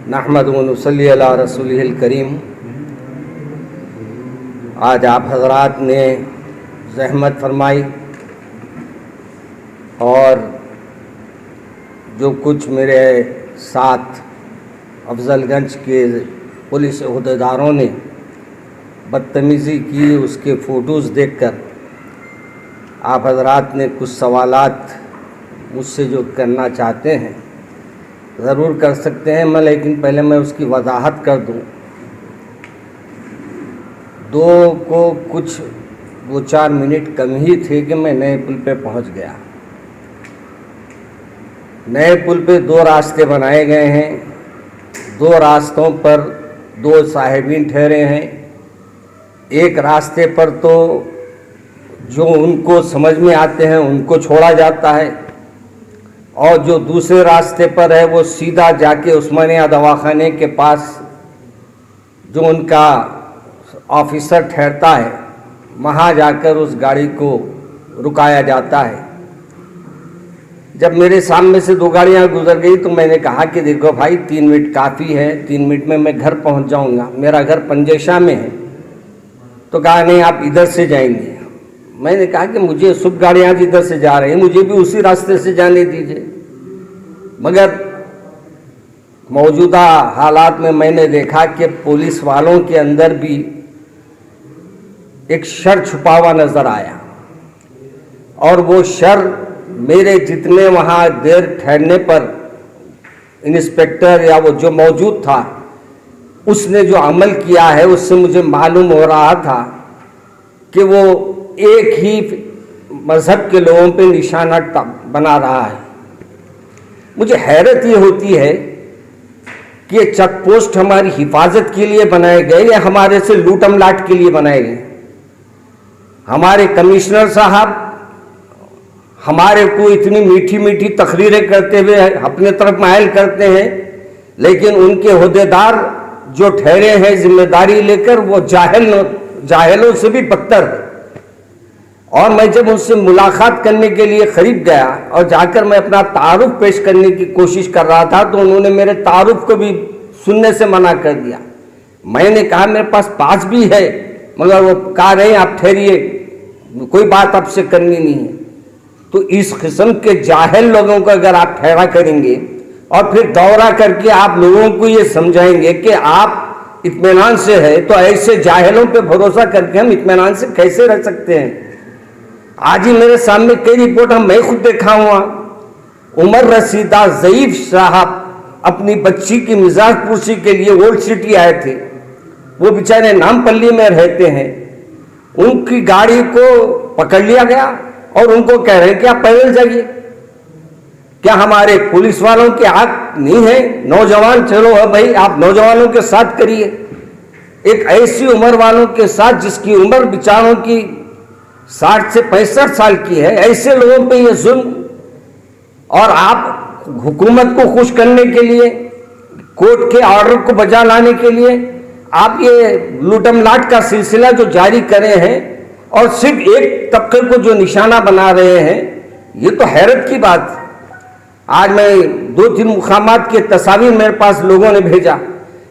नहमदुहु व नसल्ली अला रसूलिहिल करीम। आज आप हज़रात ने ज़हमत फरमाई और जो कुछ मेरे साथ अफजलगंज के पुलिस अहदेदारों ने बदतमीज़ी की, उसके फ़ोटोज़ देखकर आप हज़रात ने कुछ सवालात मुझसे जो करना चाहते हैं ज़रूर कर सकते हैं मैं, लेकिन पहले मैं उसकी वजाहत कर दूं। दो को कुछ 2-4 मिनट कम ही थे कि मैं नए पुल पे पहुंच गया। नए पुल पे 2 रास्ते बनाए गए हैं। 2 रास्तों पर 2 साहिबीन ठहरे हैं। एक रास्ते पर तो जो उनको समझ में आते हैं उनको छोड़ा जाता है, और जो दूसरे रास्ते पर है वो सीधा जाके उस्मानिया दवाखाने के पास जो उनका ऑफिसर ठहरता है वहाँ जाकर उस गाड़ी को रुकाया जाता है। जब मेरे सामने से 2 गाड़ियाँ गुजर गई तो मैंने कहा कि देखो भाई 3 मिनट काफ़ी है, 3 मिनट में मैं घर पहुँच जाऊँगा, मेरा घर पंजेशा में है। तो कहा नहीं आप इधर से जाएंगे। मैंने कहा कि मुझे सब गाड़ियाँ जिधर से जा रही हैं मुझे भी उसी रास्ते से जाने दीजिए। मगर मौजूदा हालात में मैंने देखा कि पुलिस वालों के अंदर भी एक शर छुपा हुआ नज़र आया, और वो शर मेरे जितने वहाँ देर ठहरने पर इंस्पेक्टर या वो जो मौजूद था उसने जो अमल किया है उससे मुझे मालूम हो रहा था कि वो एक ही मज़हब के लोगों पे निशाना बना रहा है। मुझे हैरत ये होती है कि ये चेक पोस्ट हमारी हिफाजत के लिए बनाए गए या हमारे से लूटम लाट के लिए बनाए गए। हमारे कमिश्नर साहब हमारे को इतनी मीठी मीठी तकरीरें करते हुए अपने तरफ मायल करते हैं, लेकिन उनके ओहदेदार जो ठहरे हैं जिम्मेदारी लेकर वो जाहिलों से भी बदतर है। और मैं जब उनसे मुलाकात करने के लिए करीब गया और जाकर मैं अपना तारुफ पेश करने की कोशिश कर रहा था तो उन्होंने मेरे तारुफ को भी सुनने से मना कर दिया। मैंने कहा मेरे पास भी है, मगर वो कह रहे हैं आप ठहरिए, कोई बात आपसे करनी नहीं है। तो इस किस्म के जाहिल लोगों को अगर आप ठहरा करेंगे और फिर दौरा करके आप लोगों को ये समझाएंगे कि आप इत्मीनान से है, तो ऐसे जाहिलों पे भरोसा करके हम इत्मीनान से कैसे रह सकते हैं। आज ही मेरे सामने कई रिपोर्ट मैं खुद देखा हुआ। उमर रसीदा ज़ईफ साहब अपनी बच्ची की मिजाज पुरसी के लिए ओल्ड सिटी आए थे। वो बेचारे नामपल्ली में रहते हैं। उनकी गाड़ी को पकड़ लिया गया और उनको कह रहे हैं कि आप पैदल जाइए। क्या हमारे पुलिस वालों की आंख नहीं है? नौजवान चलो है भाई, आप नौजवानों के साथ करिए। एक ऐसी उम्र वालों के साथ जिसकी उम्र बेचारों की 60 से 65 साल की है, ऐसे लोगों पे ये जुल्म। और आप हुकूमत को खुश करने के लिए, कोर्ट के ऑर्डर को बजा लाने के लिए आप ये लूटम लाट का सिलसिला जो जारी करे हैं और सिर्फ एक तबके को जो निशाना बना रहे हैं, ये तो हैरत की बात है। आज मैं 2-3 मुकामात के तस्वीर मेरे पास लोगों ने भेजा,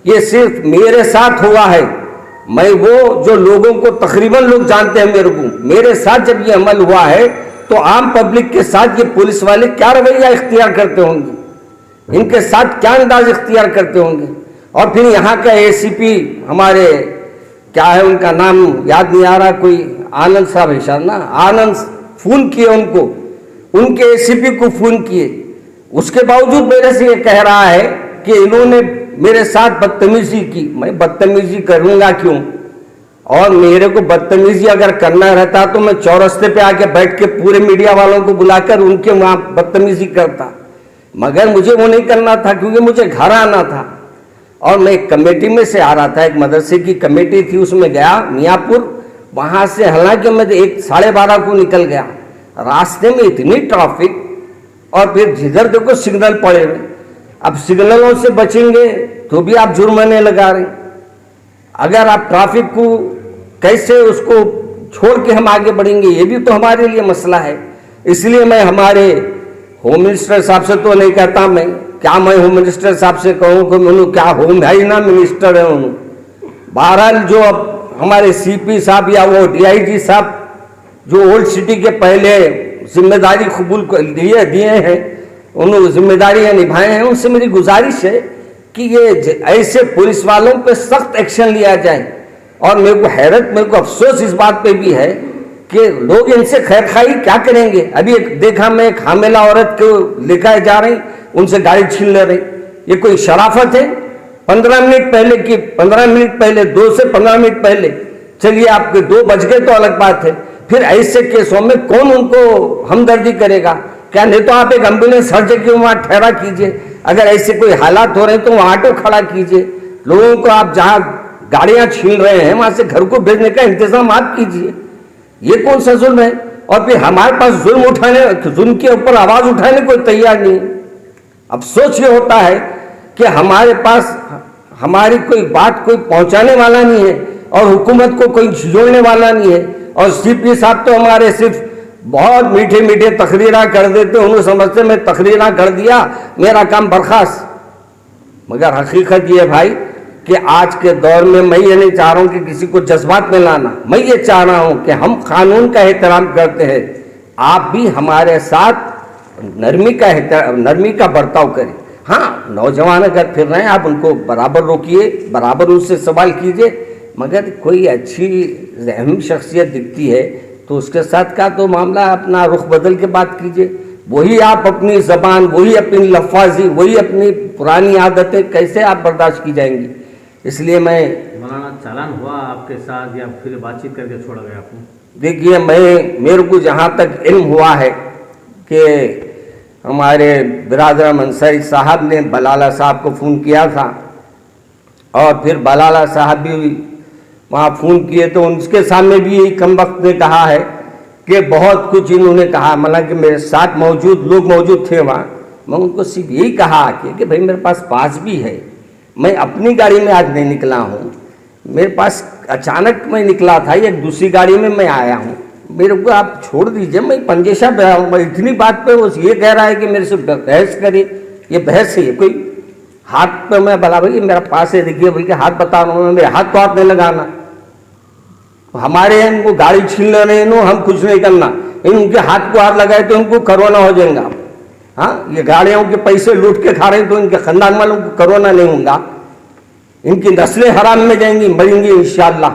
ये सिर्फ मेरे साथ हुआ है। मैं वो जो लोगों को तकरीबन लोग जानते हैं मेरे साथ जब ये अमल हुआ है तो आम पब्लिक के साथ ये पुलिस वाले क्या रवैया इख्तियार करते होंगे, इनके साथ क्या अंदाज इख्तियार करते होंगे। और फिर यहाँ का एसीपी हमारे क्या है उनका नाम याद नहीं आ रहा, कोई आनंद साहब है शायद ना, आनंद फोन किए उनको, उनके एसीपी को फोन किए। उसके बावजूद मेरे से ये कह रहा है कि इन्होंने मेरे साथ बदतमीजी की। मैं बदतमीजी करूंगा क्यों? और मेरे को बदतमीजी अगर करना रहता तो मैं चौरस्ते पे आके बैठ के पूरे मीडिया वालों को बुलाकर उनके वहां बदतमीजी करता, मगर मुझे वो नहीं करना था क्योंकि मुझे घर आना था। और मैं एक कमेटी में से आ रहा था, एक मदरसे की कमेटी थी, उसमें गया मियाँपुर। वहां से हालांकि मैं 1-12:30 को निकल गया, रास्ते में इतनी ट्रैफिक, और फिर जिधर देखो सिग्नल पड़े हुए। अब सिग्नलों से बचेंगे तो भी आप जुर्माने लगा रहे हैं। अगर आप ट्रैफिक को कैसे उसको छोड़ के हम आगे बढ़ेंगे, ये भी तो हमारे लिए मसला है। इसलिए मैं हमारे होम मिनिस्टर साहब से तो नहीं कहता मैं क्या मैं होम मिनिस्टर साहब से कहूँ कि मैंने क्या होम है ही ना, मिनिस्टर है उन्होंने। बहरहाल जो अब हमारे सीपी साहब या वो डीआईजी साहब जो ओल्ड सिटी के पहले जिम्मेदारी कबूल दिए हैं, उन्होंने जिम्मेदारियां निभाए हैं, उनसे मेरी गुजारिश है कि ये ऐसे पुलिस वालों पे सख्त एक्शन लिया जाए। और मेरे को हैरत, मेरे को अफसोस इस बात पे भी है कि लोग इनसे खैरखाई क्या करेंगे। अभी एक देखा मैं, एक हामिला औरत को लेकर जा रही, उनसे गाड़ी छीन ले रही। ये कोई शराफत है? 15 मिनट पहले की 15 मिनट पहले 2 से 15 मिनट पहले, चलिए आपके 2 बज गए तो अलग बात है, फिर ऐसे केसों में कौन उनको हमदर्दी करेगा? क्या नहीं तो आप एक एम्बुलेंस हर जगह वहां ठहरा कीजिए, अगर ऐसे कोई हालात हो रहे हैं तो वहां ऑटो खड़ा कीजिए। लोगों को आप जहां गाड़ियां छीन रहे हैं वहां से घर को भेजने का इंतजाम आप कीजिए। ये कौन सा जुल्म है? और फिर हमारे पास जुल्म के ऊपर आवाज उठाने को तैयार नहीं। अफसोस ये होता है कि हमारे पास हमारी कोई बात कोई पहुंचाने वाला नहीं है और हुकूमत को कोई जोड़ने वाला नहीं है। और सीपी साहब तो हमारे सिर्फ बहुत मीठे मीठे तकरीरा कर देते, उन्हें समझते मैं तकरीरा कर दिया मेरा काम बर्खास्त। मगर हकीकत ये भाई कि आज के दौर में मैं ये नहीं चाह रहा हूं कि किसी को जज्बात में लाना, मैं ये चाह रहा हूं कि हम कानून का एहतराम करते हैं, आप भी हमारे साथ नरमी का बर्ताव करें। हाँ, नौजवान अगर फिर रहे हैं आप उनको बराबर रोकिए, बराबर उनसे सवाल कीजिए, मगर कोई अच्छी अहम शख्सियत दिखती है तो उसके साथ का तो मामला अपना रुख बदल के बात कीजिए। वही आप अपनी जबान, वही अपनी लफाजी, वही अपनी पुरानी आदतें कैसे आप बर्दाश्त की जाएंगी? इसलिए मैं मौलाना, चालान हुआ आपके साथ या फिर बातचीत करके छोड़ा गया आपको? देखिए, मेरे को जहाँ तक इल्म हुआ है कि हमारे बिरादर अंसारी साहब ने बलाला साहब को फ़ोन किया था और फिर बलाला साहब भी वहाँ फ़ोन किए तो उनके सामने भी यही कमबख्त ने कहा है कि बहुत कुछ इन्होंने कहा, मतलब कि मेरे साथ लोग मौजूद थे वहाँ। मैं उनको सिर्फ यही कहा कि भाई मेरे पास भी है, मैं अपनी गाड़ी में आज नहीं निकला हूँ, मेरे पास अचानक मैं निकला था, एक दूसरी गाड़ी में मैं आया हूँ, मेरे को आप छोड़ दीजिए, मैं पंजेशा इतनी बात पे वो ये कह रहा है कि मेरे से बहस करे। ये बहस है? कोई हाथ पे मैं भला भाई मेरा पास है, देखिए भाई के हाथ बता रहा हूँ, मेरे हाथ तो हाथ नहीं लगाना। हमारे यहाँ इनको गाड़ी छीन रहे हैं, हम कुछ नहीं करना, इनके हाथ को हाथ लगाए तो इनको कोरोना हो जाएगा। हाँ, ये गाड़ियों के पैसे लूट के खा रहे हैं तो इनके खानदान वालों को कोरोना नहीं होगा, इनकी नस्लें हराम में जाएंगी, मरेंगी इंशाअल्लाह।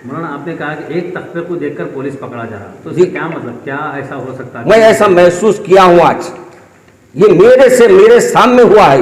मौलाना, आपने कहा कि एक तख्ते को देखकर पुलिस पकड़ा जा रहा, तो इसका क्या मतलब, क्या ऐसा हो सकता है? मैं ऐसा महसूस किया हूँ आज, ये मेरे सामने हुआ है।